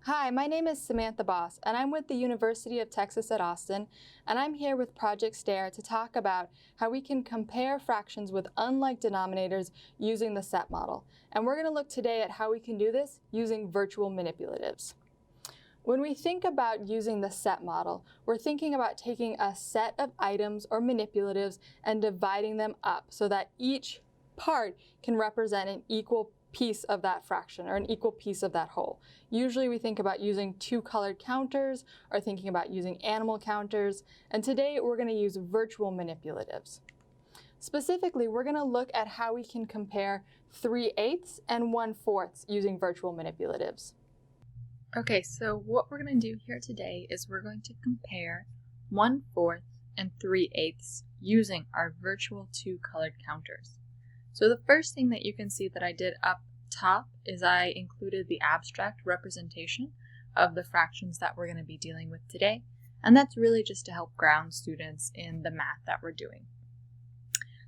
Hi, my name is Samantha Bos, and I'm with the University of Texas at Austin, and I'm here with Project STAIR to talk about how we can compare fractions with unlike denominators using the set model. And we're going to look today at how we can do this using virtual manipulatives. When we think about using the set model, we're thinking about taking a set of items or manipulatives and dividing them up so that each part can represent an equal piece of that fraction or an equal piece of that whole. Usually we think about using two colored counters or thinking about using animal counters, and today we're going to use virtual manipulatives. Specifically, we're going to look at how we can compare 3/8 and 1/4 using virtual manipulatives. Okay, so what we're going to do here today is we're going to compare 1/4 and 3/8 using our virtual two-colored counters. So the first thing that you can see that I did up top is I included the abstract representation of the fractions that we're going to be dealing with today, and that's really just to help ground students in the math that we're doing.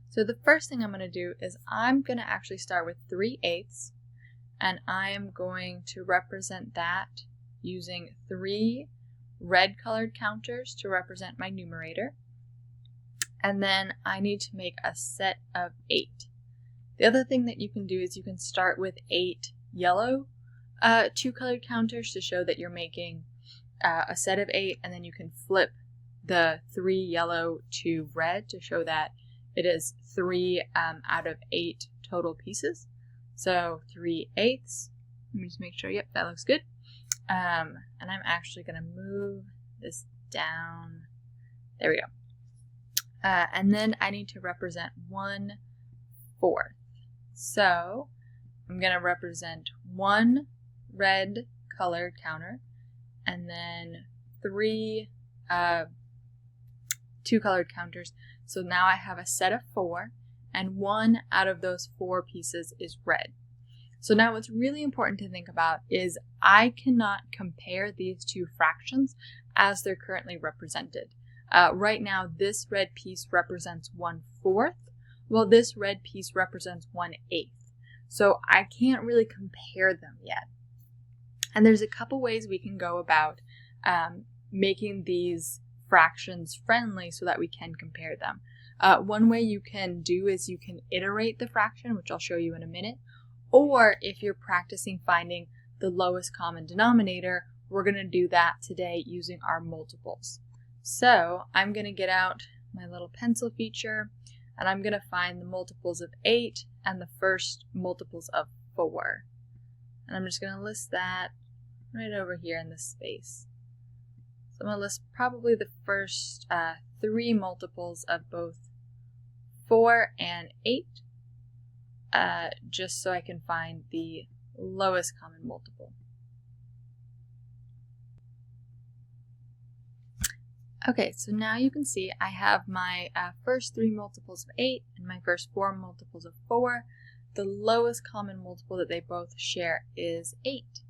So the first thing I'm going to do is I'm going to actually start with 3/8, and I am going to represent that using 3 red colored counters to represent my numerator, and then I need to make a set of 8. The other thing that you can do is you can start with 8 yellow two-colored counters to show that you're making a set of 8, and then you can flip the 3 yellow to red to show that it is 3 out of 8 total pieces. So 3/8. Let me just make sure, yep, that looks good. And I'm actually going to move this down. There we go. And then I need to represent 1/4. So I'm going to represent 1 red colored counter and then 3 two-colored counters. So now I have a set of 4, and 1 out of those 4 pieces is red. So now what's really important to think about is I cannot compare these two fractions as they're currently represented. Right now this red piece represents 1/4, while this red piece represents 1/8. So I can't really compare them yet. And there's a couple ways we can go about making these fractions friendly so that we can compare them. One way you can do is you can iterate the fraction, which I'll show you in a minute, or if you're practicing finding the lowest common denominator, we're going to do that today using our multiples. So I'm going to get out my little pencil feature, and I'm going to find the multiples of 8 and the first multiples of 4. And I'm just going to list that right over here in this space. So I'm going to list probably the first 3 multiples of both 4 and 8, just so I can find the lowest common multiple. Okay, so now you can see I have my first 3 multiples of 8 and my first 4 multiples of 4. The lowest common multiple that they both share is 8,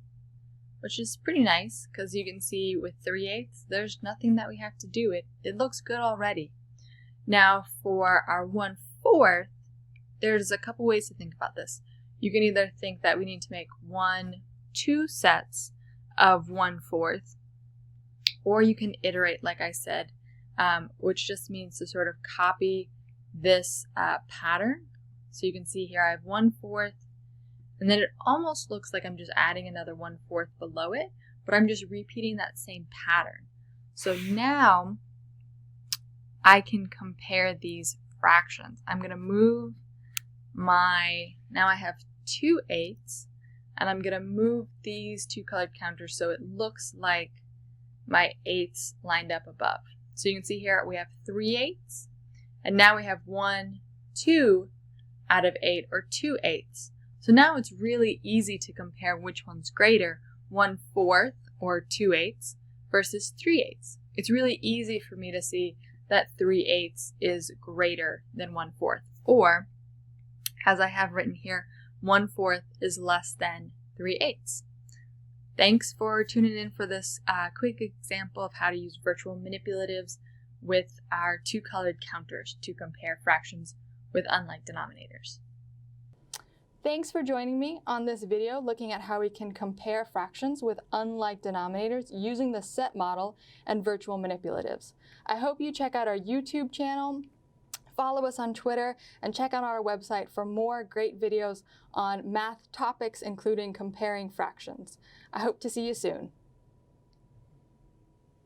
which is pretty nice because you can see with 3/8 there's nothing that we have to do. It looks good already. Now for our 1/4, there's a couple ways to think about this. You can either think that we need to make 2 sets of 1/4, or you can iterate, like I said, which just means to sort of copy this pattern. So you can see here I have 1/4, and then it almost looks like I'm just adding another 1/4 below it, but I'm just repeating that same pattern. So now I can compare these fractions. I'm going to move now I have 2/8, and I'm going to move these two colored counters so it looks like my 8s lined up above. So you can see here we have 3/8, and now we have 2 out of 8, or 2/8. So now it's really easy to compare which one's greater, 1/4 or 2/8 versus 3/8. It's really easy for me to see that 3/8 is greater than 1/4, or as I have written here, 1/4 is less than 3/8. Thanks for tuning in for this quick example of how to use virtual manipulatives with our two-colored counters to compare fractions with unlike denominators. Thanks for joining me on this video looking at how we can compare fractions with unlike denominators using the set model and virtual manipulatives. I hope you check out our YouTube channel, follow us on Twitter, and check out our website for more great videos on math topics, including comparing fractions. I hope to see you soon.